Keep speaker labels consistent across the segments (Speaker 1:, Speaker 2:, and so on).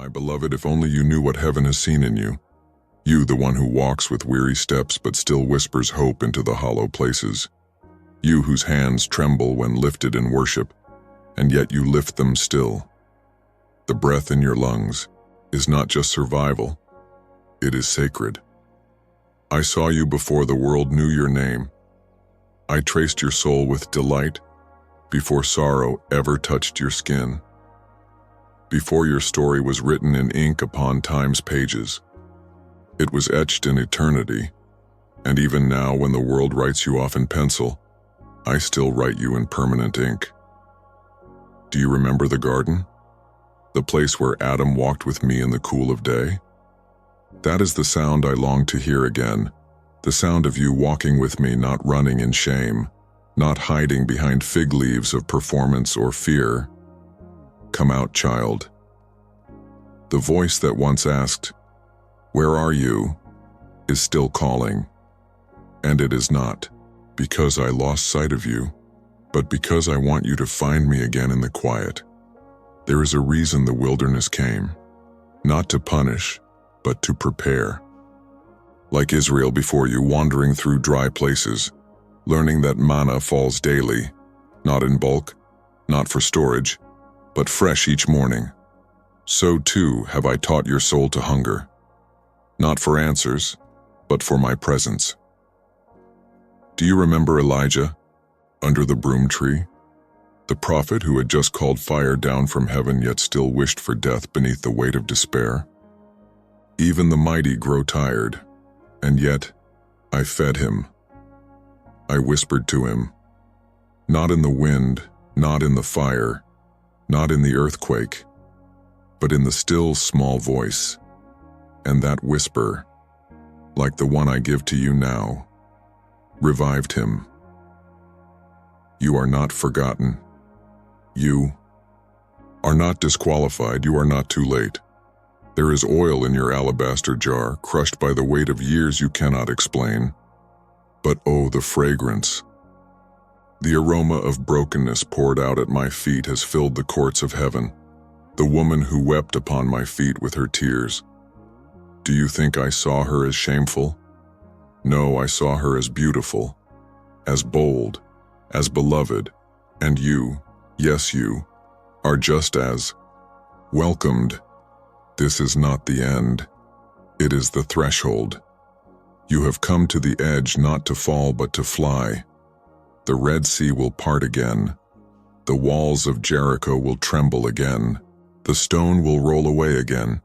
Speaker 1: My beloved, if only you knew what heaven has seen in you. You, the one who walks with weary steps but still whispers hope into the hollow places. You whose hands tremble when lifted in worship, and yet you lift them still. The breath in your lungs is not just survival, it is sacred. I saw you before the world knew your name. I traced your soul with delight before sorrow ever touched your skin. Before your story was written in ink upon time's pages, it was etched in eternity, and even now when the world writes you off in pencil, I still write you in permanent ink. Do you remember the garden? The place where Adam walked with me in the cool of day? That is the sound I long to hear again, the sound of you walking with me, not running in shame, not hiding behind fig leaves of performance or fear. Come out, child. The voice that once asked, "Where are you?" is still calling. And it is not because I lost sight of you, but because I want you to find me again in the quiet. There is a reason the wilderness came, not to punish, but to prepare. Like Israel before you, wandering through dry places, learning that manna falls daily, not in bulk, not for storage, but fresh each morning. So too have I taught your soul to hunger, not for answers, but for my presence. Do you remember Elijah, under the broom tree? The prophet who had just called fire down from heaven yet still wished for death beneath the weight of despair? Even the mighty grow tired, and yet I fed him. I whispered to him, not in the wind, not in the fire, not in the earthquake, but in the still small voice. And that whisper, like the one I give to you now, revived him. You are not forgotten. You are not disqualified. You are not too late. There is oil in your alabaster jar, crushed by the weight of years you cannot explain. But oh, the fragrance. The aroma of brokenness poured out at my feet has filled the courts of heaven. The woman who wept upon my feet with her tears. Do you think I saw her as shameful? No, I saw her as beautiful, as bold, as beloved, and you, yes you, are just as welcomed. This is not the end. It is the threshold. You have come to the edge not to fall but to fly. The Red Sea will part again. The walls of Jericho will tremble again. The stone will roll away again.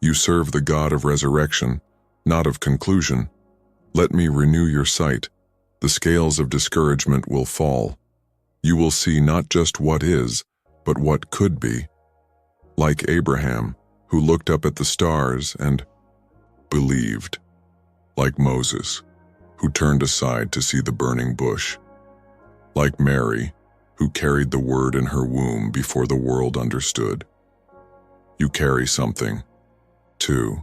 Speaker 1: You serve the God of resurrection, not of conclusion. Let me renew your sight. The scales of discouragement will fall. You will see not just what is, but what could be. Like Abraham, who looked up at the stars and believed. Like Moses, who turned aside to see the burning bush. Like Mary, who carried the word in her womb before the world understood. You carry something, too.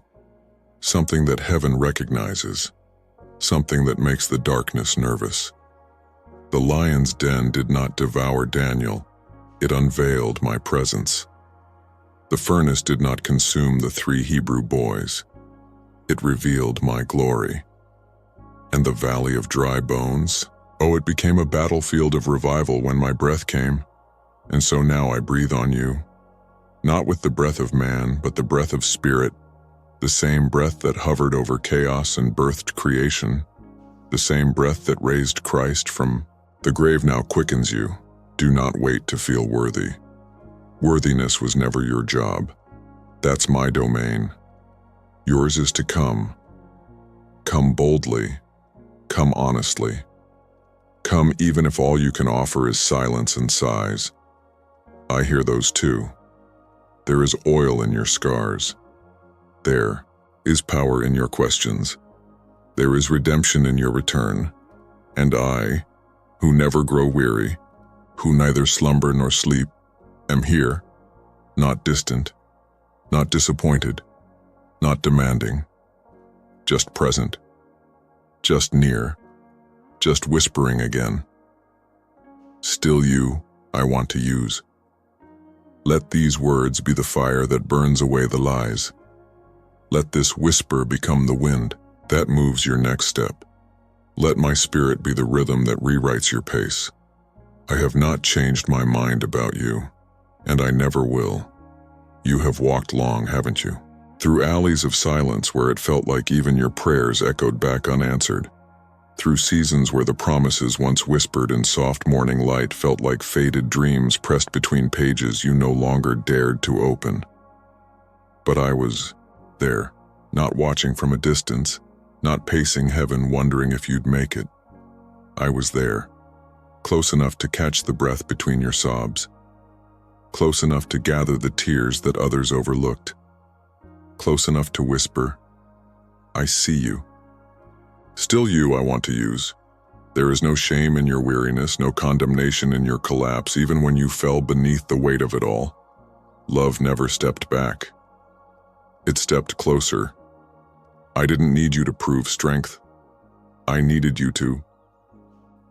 Speaker 1: Something that heaven recognizes. Something that makes the darkness nervous. The lion's den did not devour Daniel. It unveiled my presence. The furnace did not consume the 3 Hebrew boys. It revealed my glory. And the valley of dry bones, oh, it became a battlefield of revival when my breath came. And so now I breathe on you. Not with the breath of man, but the breath of spirit. The same breath that hovered over chaos and birthed creation. The same breath that raised Christ from the grave now quickens you. Do not wait to feel worthy. Worthiness was never your job. That's my domain. Yours is to come. Come boldly. Come honestly. Come even if all you can offer is silence and sighs. I hear those too. There is oil in your scars. There is power in your questions. There is redemption in your return. And I, who never grow weary, who neither slumber nor sleep, am here, not distant, not disappointed, not demanding, just present, just near, just whispering again. Still you, I want to use. Let these words be the fire that burns away the lies. Let this whisper become the wind that moves your next step. Let my spirit be the rhythm that rewrites your pace. I have not changed my mind about you, and I never will. You have walked long, haven't you? Through alleys of silence where it felt like even your prayers echoed back unanswered. Through seasons where the promises once whispered in soft morning light felt like faded dreams pressed between pages you no longer dared to open. But I was there, not watching from a distance, not pacing heaven wondering if you'd make it. I was there, close enough to catch the breath between your sobs, close enough to gather the tears that others overlooked, close enough to whisper, I see you. Still you I want to use. There is no shame in your weariness, no condemnation in your collapse, even when you fell beneath the weight of it all. Love never stepped back. It stepped closer. I didn't need you to prove strength. I needed you to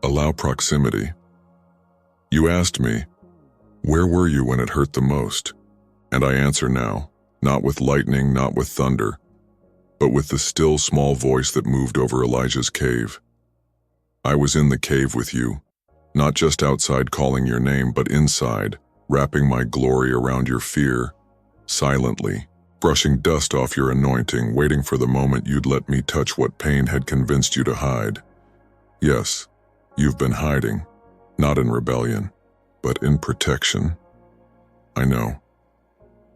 Speaker 1: allow proximity. You asked me, where were you when it hurt the most? And I answer now, not with lightning, not with thunder, but with the still small voice that moved over Elijah's cave. I was in the cave with you, not just outside calling your name, but inside, wrapping my glory around your fear, silently, brushing dust off your anointing, waiting for the moment you'd let me touch what pain had convinced you to hide. Yes, you've been hiding, not in rebellion, but in protection. I know.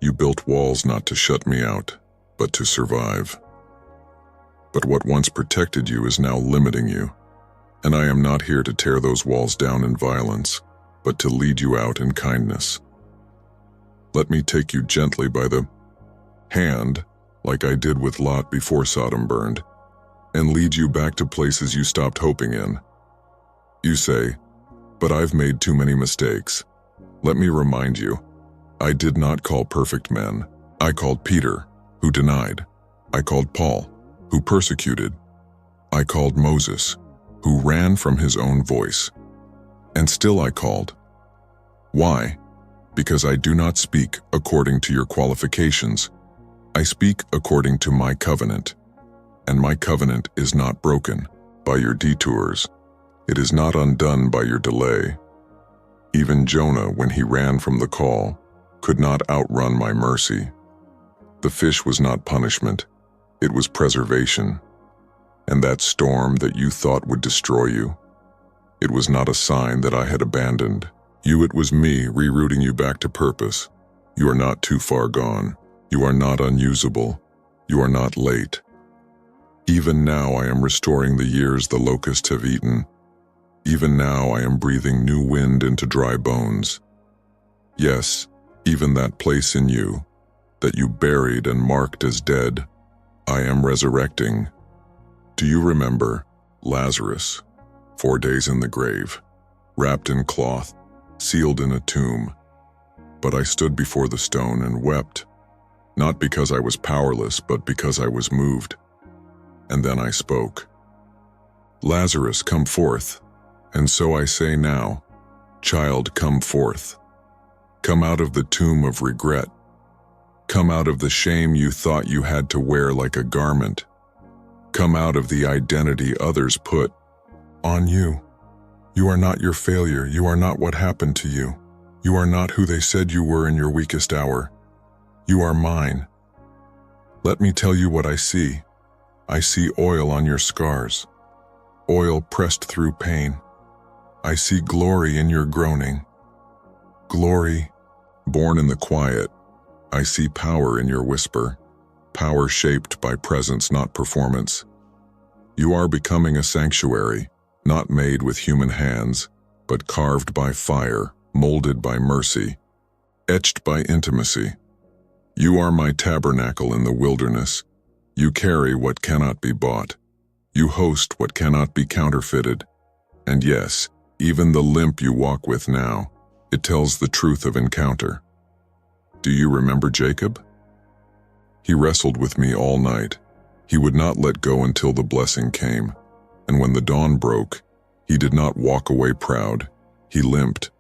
Speaker 1: You built walls not to shut me out, but to survive. But what once protected you is now limiting you, and I am not here to tear those walls down in violence, but to lead you out in kindness. Let me take you gently by the hand, like I did with Lot before Sodom burned, and lead you back to places you stopped hoping in. You say, but I've made too many mistakes. Let me remind you, I did not call perfect men. I called Peter, who denied. I called Paul, who persecuted. I called Moses, who ran from his own voice. And still I called. Why? Because I do not speak according to your qualifications. I speak according to my covenant. And my covenant is not broken by your detours. It is not undone by your delay. Even Jonah, when he ran from the call, could not outrun my mercy. The fish was not punishment. It was preservation. And that storm that you thought would destroy you, it was not a sign that I had abandoned you. It was me rerouting you back to purpose. You are not too far gone. You are not unusable. You are not late. Even now I am restoring the years the locusts have eaten. Even now I am breathing new wind into dry bones. Yes, even that place in you that you buried and marked as dead, I am resurrecting. Do you remember Lazarus, 4 days in the grave, wrapped in cloth, sealed in a tomb? But I stood before the stone and wept, not because I was powerless, but because I was moved. And then I spoke. Lazarus, come forth. And so I say now, child, come forth. Come out of the tomb of regret. Come out of the shame you thought you had to wear like a garment. Come out of the identity others put on you. You are not your failure. You are not what happened to you. You are not who they said you were in your weakest hour. You are mine. Let me tell you what I see. I see oil on your scars, oil pressed through pain. I see glory in your groaning, glory born in the quiet. I see power in your whisper, power shaped by presence, not performance. You are becoming a sanctuary, not made with human hands, but carved by fire, molded by mercy, etched by intimacy. You are my tabernacle in the wilderness. You carry what cannot be bought. You host what cannot be counterfeited. And yes, even the limp you walk with now, it tells the truth of encounter. Do you remember Jacob? He wrestled with me all night. He would not let go until the blessing came. And when the dawn broke, he did not walk away proud. He limped.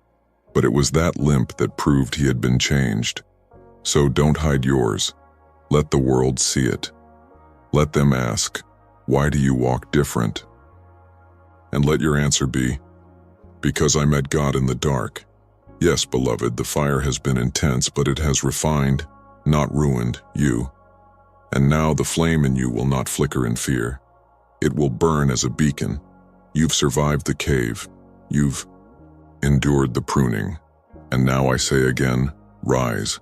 Speaker 1: but it was that limp that proved he had been changed. So don't hide yours. Let the world see it. Let them ask, why do you walk different? And let your answer be, because I met God in the dark. Yes, beloved, the fire has been intense, but it has refined, not ruined, you. And now the flame in you will not flicker in fear. It will burn as a beacon. You've survived the cave. You've endured the pruning. And now I say again, rise.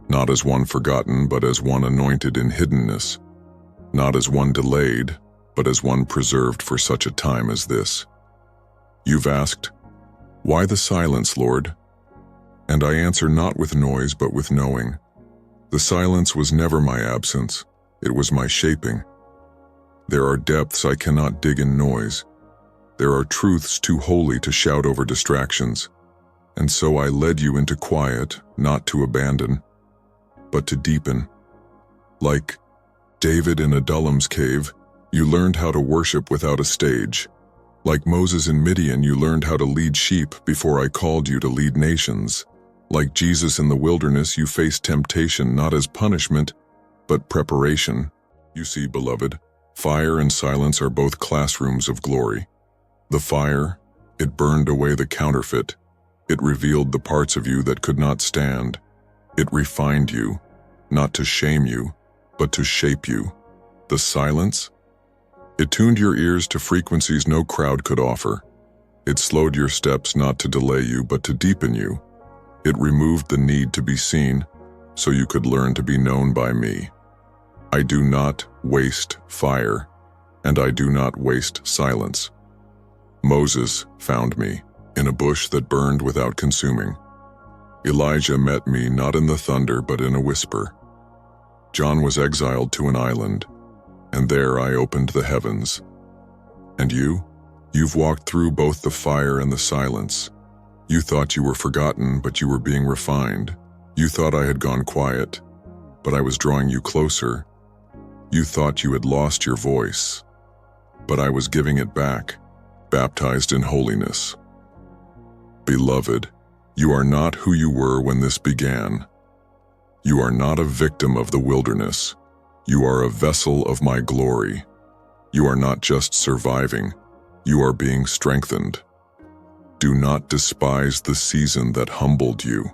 Speaker 1: Not as one forgotten, but as one anointed in hiddenness. Not as one delayed, but as one preserved for such a time as this. You've asked, why the silence, Lord? And I answer not with noise, but with knowing. The silence was never my absence, it was my shaping. There are depths I cannot dig in noise. There are truths too holy to shout over distractions. And so I led you into quiet, not to abandon, but to deepen. Like David in Adullam's cave, you learned how to worship without a stage. Like Moses in Midian, you learned how to lead sheep before I called you to lead nations. Like Jesus in the wilderness, you faced temptation not as punishment, but preparation. You see, beloved, fire and silence are both classrooms of glory. The fire, it burned away the counterfeit. It revealed the parts of you that could not stand. It refined you, not to shame you, but to shape you. The silence, it tuned your ears to frequencies no crowd could offer. It slowed your steps not to delay you, but to deepen you. It removed the need to be seen, so you could learn to be known by me. I do not waste fire, and I do not waste silence. Moses found me in a bush that burned without consuming. Elijah met me not in the thunder, but in a whisper. John was exiled to an island, and there I opened the heavens. And you've walked through both the fire and the silence. You thought you were forgotten, but you were being refined. You thought I had gone quiet, but I was drawing you closer. You thought you had lost your voice, but I was giving it back, baptized in holiness. Beloved, you are not who you were when this began. You are not a victim of the wilderness. You are a vessel of my glory. You are not just surviving, you are being strengthened. Do not despise the season that humbled you.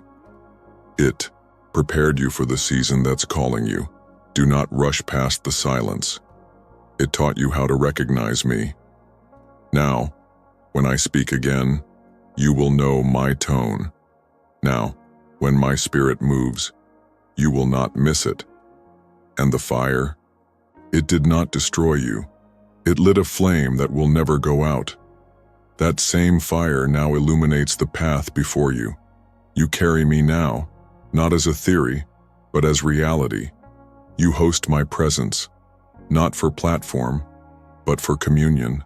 Speaker 1: It prepared you for the season that's calling you. Do not rush past the silence. It taught you how to recognize me. Now, when I speak again, you will know my tone. Now, when my spirit moves, you will not miss it. And the fire, it did not destroy you. It lit a flame that will never go out. That same fire now illuminates the path before you. You carry me now, not as a theory, but as reality. You host my presence, not for platform, but for communion.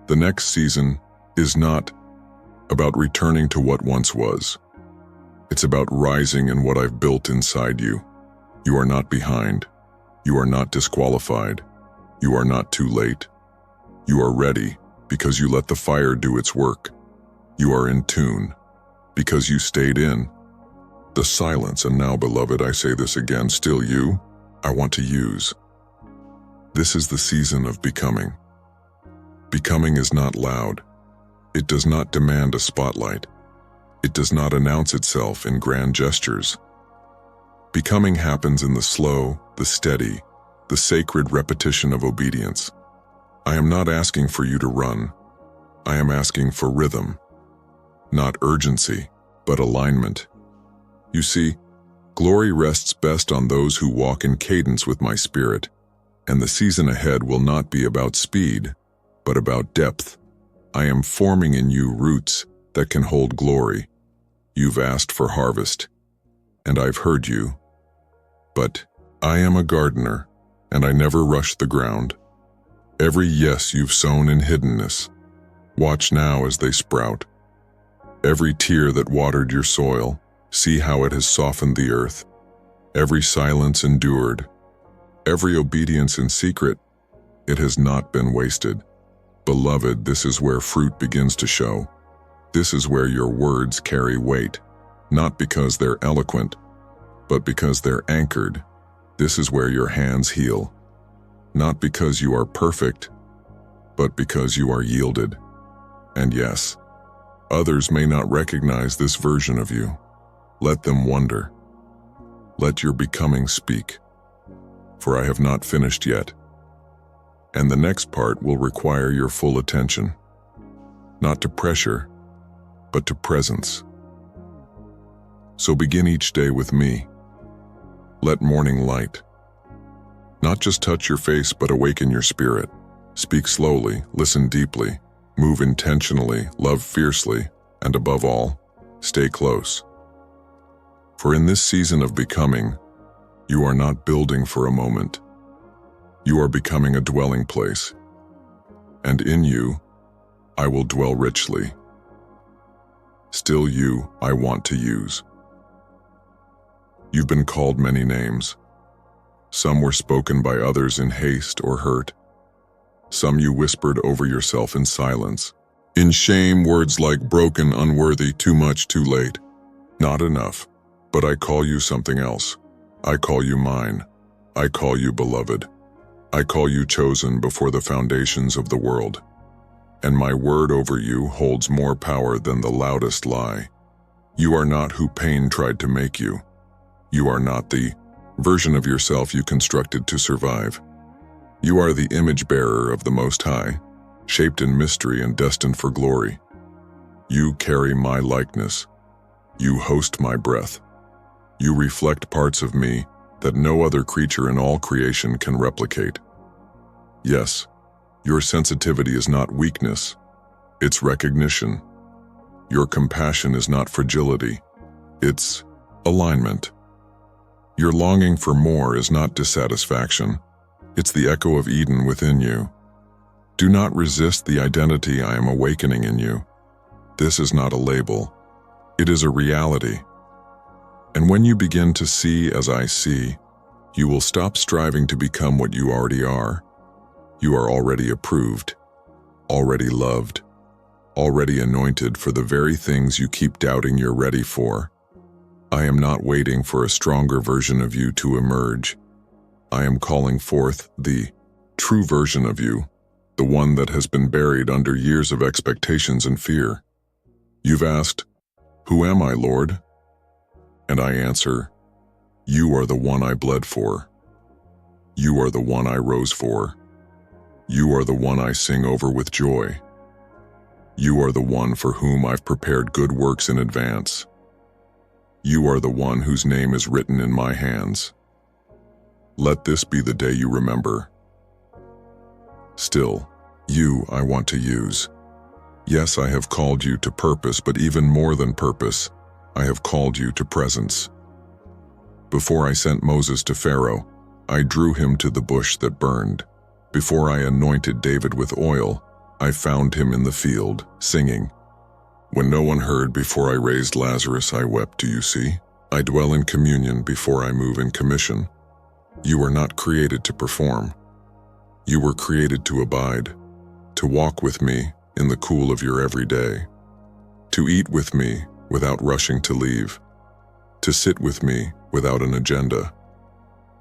Speaker 1: The next season is not about returning to what once was. It's about rising in what I've built inside you. You are not behind. You are not disqualified. You are not too late. You are ready because you let the fire do its work. You are in tune because you stayed in the silence. And now, beloved, I say this again, still you, I want to use. This is the season of becoming. Becoming is not loud. It does not demand a spotlight. It does not announce itself in grand gestures. Becoming happens in the slow, the steady, the sacred repetition of obedience. I am not asking for you to run. I am asking for rhythm. Not urgency, but alignment. You see, glory rests best on those who walk in cadence with my spirit, and the season ahead will not be about speed, but about depth. I am forming in you roots that can hold glory. You've asked for harvest, and I've heard you. But I am a gardener, and I never rush the ground. Every yes you've sown in hiddenness, watch now as they sprout. Every tear that watered your soil, see how it has softened the earth. Every silence endured, every obedience in secret, it has not been wasted. Beloved, this is where fruit begins to show. This is where your words carry weight, not because they're eloquent, but because they're anchored. This is where your hands heal, not because you are perfect, but because you are yielded. And yes, others may not recognize this version of you. Let them wonder. Let your becoming speak, for I have not finished yet. And the next part will require your full attention, not to pressure, but to presence. So begin each day with me. Let morning light not just touch your face, but awaken your spirit. Speak slowly, listen deeply, move intentionally, love fiercely, and above all, stay close. For in this season of becoming, you are not building for a moment. You are becoming a dwelling place. And in you, I will dwell richly. Still you, I want to use. You've been called many names. Some were spoken by others in haste or hurt. Some you whispered over yourself in silence. In shame, words like broken, unworthy, too much, too late. Not enough. But I call you something else. I call you mine. I call you beloved. I call you chosen before the foundations of the world. And my word over you holds more power than the loudest lie. You are not who pain tried to make you. You are not the version of yourself you constructed to survive. You are the image bearer of the Most High, shaped in mystery and destined for glory. You carry my likeness. You host my breath. You reflect parts of me that no other creature in all creation can replicate. Yes, your sensitivity is not weakness, it's recognition. Your compassion is not fragility, it's alignment. Your longing for more is not dissatisfaction, it's the echo of Eden within you. Do not resist the identity I am awakening in you. This is not a label, it is a reality. And when you begin to see as I see, you will stop striving to become what you already are. You are already approved, already loved, already anointed for the very things you keep doubting you're ready for. I am not waiting for a stronger version of you to emerge. I am calling forth the true version of you, the one that has been buried under years of expectations and fear. You've asked, "Who am I, Lord?" And I answer, you are the one I bled for. You are the one I rose for. You are the one I sing over with joy. You are the one for whom I've prepared good works in advance. You are the one whose name is written in my hands. Let this be the day you remember. Still, you I want to use. Yes, I have called you to purpose, but even more than purpose, I have called you to presence. Before I sent Moses to Pharaoh, I drew him to the bush that burned. Before I anointed David with oil, I found him in the field, singing. When no one heard before I raised Lazarus, I wept, do you see? I dwell in communion before I move in commission. You were not created to perform. You were created to abide, to walk with me in the cool of your everyday, to eat with me without rushing to leave, to sit with me without an agenda,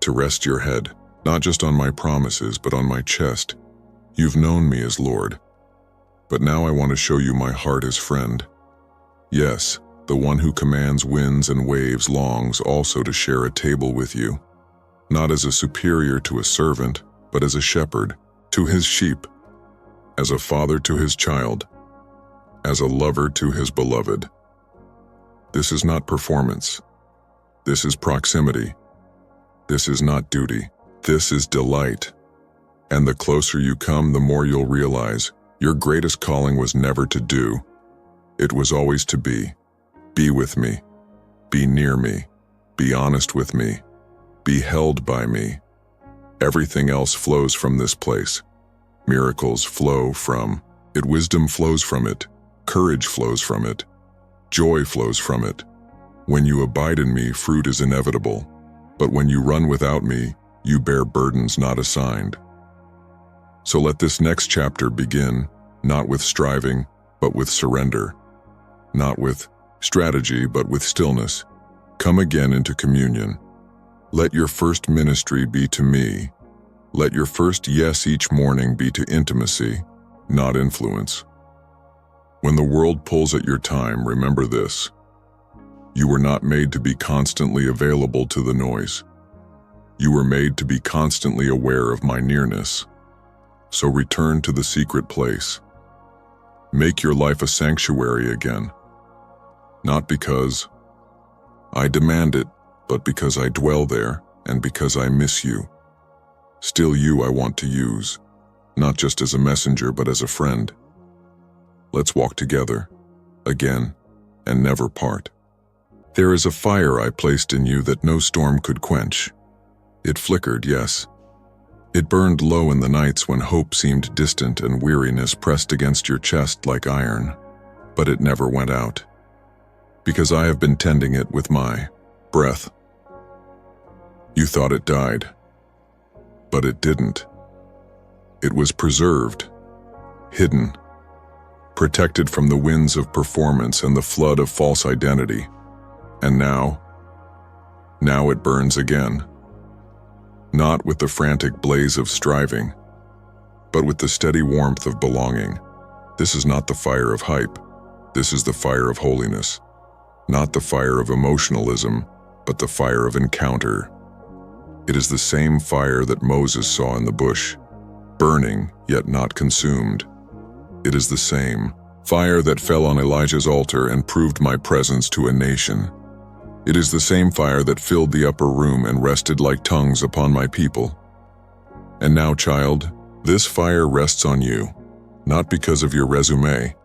Speaker 1: to rest your head, not just on my promises, but on my chest. You've known me as Lord, but now I want to show you my heart as friend. Yes, the one who commands winds and waves longs also to share a table with you, not as a superior to a servant, but as a shepherd to his sheep, as a father to his child, as a lover to his beloved. This is not performance. This is proximity. This is not duty. This is delight. And the closer you come, the more you'll realize your greatest calling was never to do. It was always to be. Be with me. Be near me. Be honest with me. Be held by me. Everything else flows from this place. Miracles flow from it. Wisdom flows from it. Courage flows from it. Joy flows from it. When you abide in me, fruit is inevitable. But when you run without me, you bear burdens not assigned. So let this next chapter begin, not with striving, but with surrender. not with strategy, but with stillness. Come again into communion. Let your first ministry be to me. Let your first yes each morning be to intimacy, not influence. When the world pulls at your time, remember this. You were not made to be constantly available to the noise. You were made to be constantly aware of my nearness. So return to the secret place. Make your life a sanctuary again. Not because I demand it, but because I dwell there and because I miss you. Still you I want to use, not just as a messenger, but as a friend. Let's walk together, again, and never part. There is a fire I placed in you that no storm could quench. It flickered, yes. It burned low in the nights when hope seemed distant and weariness pressed against your chest like iron, but it never went out. Because I have been tending it with my breath. You thought it died, but it didn't. It was preserved, hidden, protected from the winds of performance and the flood of false identity. And now it burns again. Not with the frantic blaze of striving, but with the steady warmth of belonging. This is not the fire of hype. This is the fire of holiness. Not the fire of emotionalism, but the fire of encounter. It is the same fire that Moses saw in the bush, burning yet not consumed. It is the same fire that fell on Elijah's altar and proved my presence to a nation. It is the same fire that filled the upper room and rested like tongues upon my people. And now, child, this fire rests on you, not because of your resume,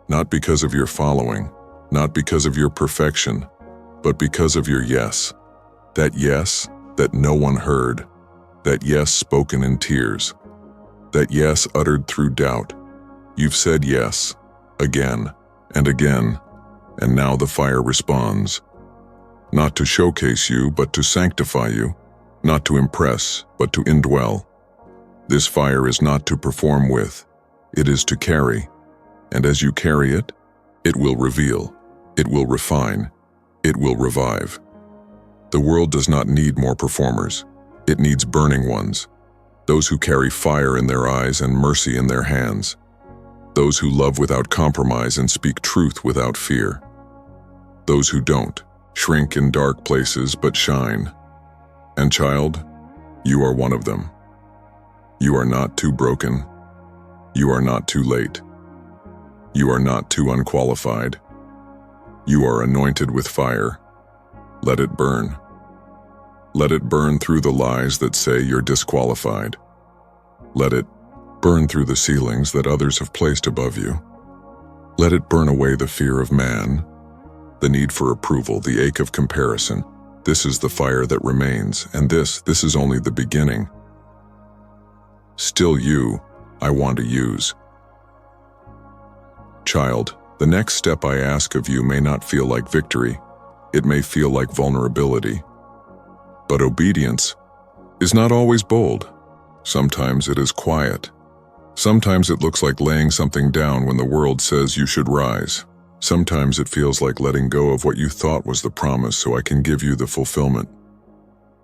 Speaker 1: not because of your following, not because of your perfection, but because of your yes. That yes that no one heard, that yes spoken in tears, that yes uttered through doubt. You've said yes, again and again, and now the fire responds. Not to showcase you, but to sanctify you, not to impress, but to indwell. This fire is not to perform with, it is to carry, and as you carry it, it will reveal, it will refine, it will revive. The world does not need more performers, it needs burning ones, those who carry fire in their eyes and mercy in their hands, those who love without compromise and speak truth without fear, those who don't shrink in dark places but shine. And child, you are one of them. You are not too broken. You are not too late. You are not too unqualified. You are anointed with fire. Let it burn. Let it burn through the lies that say you're disqualified. Let it burn through the ceilings that others have placed above you. Let it burn away the fear of man, the need for approval, the ache of comparison. This is the fire that remains, and this is only the beginning. Still you, I want to use. Child, the next step I ask of you may not feel like victory. It may feel like vulnerability. But obedience is not always bold. Sometimes it is quiet. Sometimes it looks like laying something down when the world says you should rise. Sometimes it feels like letting go of what you thought was the promise so I can give you the fulfillment.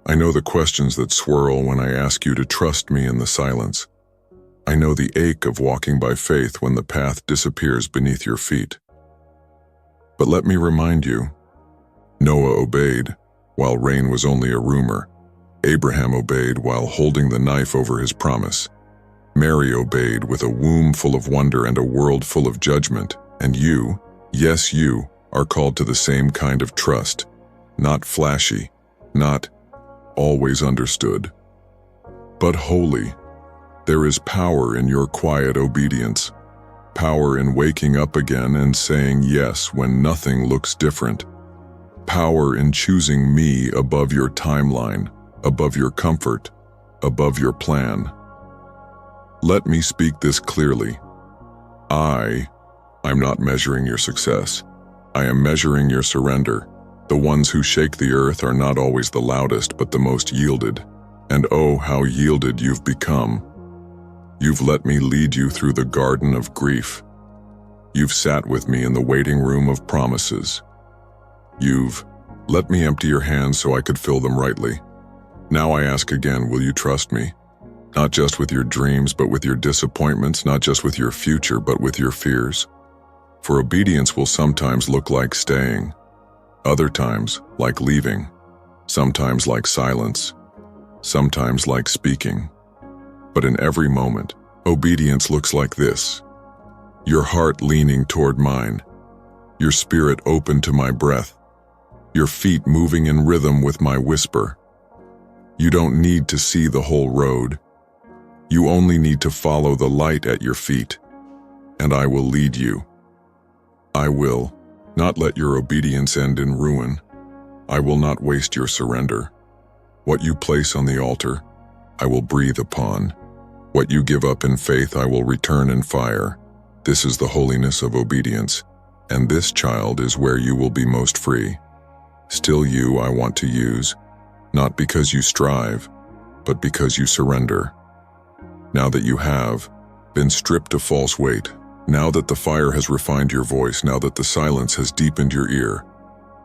Speaker 1: I know the questions that swirl when I ask you to trust me in the silence. I know the ache of walking by faith when the path disappears beneath your feet. But let me remind you, Noah obeyed while rain was only a rumor. Abraham obeyed while holding the knife over his promise. Mary obeyed with a womb full of wonder and a world full of judgment. And you, yes you, are called to the same kind of trust. Not flashy, not always understood, but holy. There is power in your quiet obedience, power in waking up again and saying yes when nothing looks different, power in choosing me above your timeline, above your comfort, above your plan. Let me speak this clearly. I'm not measuring your success. I am measuring your surrender. The ones who shake the earth are not always the loudest, but the most yielded. And oh, how yielded you've become. You've let me lead you through the garden of grief. You've sat with me in the waiting room of promises. You've let me empty your hands so I could fill them rightly. Now I ask again, will you trust me? Not just with your dreams, but with your disappointments, not just with your future, but with your fears. For obedience will sometimes look like staying, other times like leaving, sometimes like silence, sometimes like speaking. But in every moment, obedience looks like this: your heart leaning toward mine, your spirit open to my breath, your feet moving in rhythm with my whisper. You don't need to see the whole road. You only need to follow the light at your feet, and I will lead you. I will not let your obedience end in ruin. I will not waste your surrender. What you place on the altar, I will breathe upon. What you give up in faith, I will return in fire. This is the holiness of obedience, and this, child, is where you will be most free. Still you I want to use, not because you strive, but because you surrender. Now that you have been stripped of false weight, now that the fire has refined your voice, now that the silence has deepened your ear,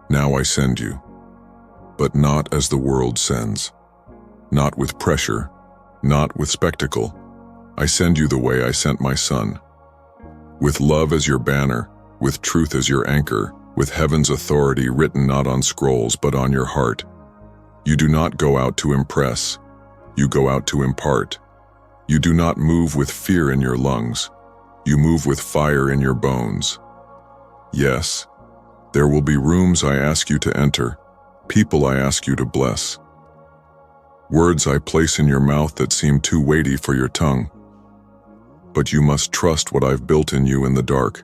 Speaker 1: now I send you, but not as the world sends, not with pressure, not with spectacle. I send you the way I sent my son, with love as your banner, with truth as your anchor, with heaven's authority written not on scrolls but on your heart. You do not go out to impress, you go out to impart. You do not move with fear in your lungs, you move with fire in your bones. Yes, there will be rooms I ask you to enter, people I ask you to bless, words I place in your mouth that seem too weighty for your tongue. But you must trust what I've built in you in the dark.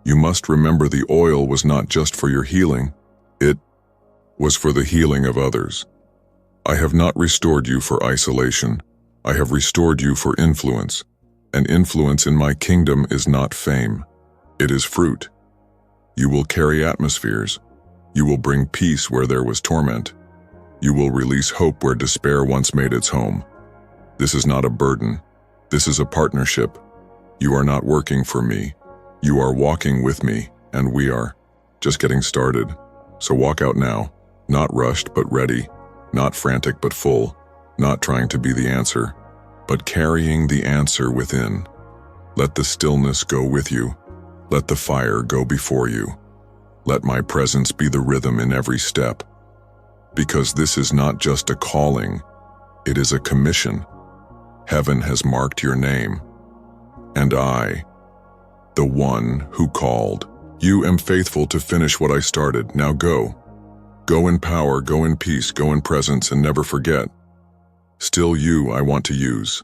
Speaker 1: You must remember the oil was not just for your healing, it was for the healing of others. I have not restored you for isolation. I have restored you for influence, and influence in my kingdom is not fame. It is fruit. You will carry atmospheres. You will bring peace where there was torment. You will release hope where despair once made its home. This is not a burden. This is a partnership. You are not working for me. You are walking with me, and we are just getting started. So walk out now, not rushed but ready, not frantic but full, not trying to be the answer, but carrying the answer within. Let the stillness go with you. Let the fire go before you. Let my presence be the rhythm in every step. Because this is not just a calling, it is a commission. Heaven has marked your name. And I, the one who called you, am faithful to finish what I started. Now go. Go in power, go in peace, go in presence, and never forget. Still you I want to use.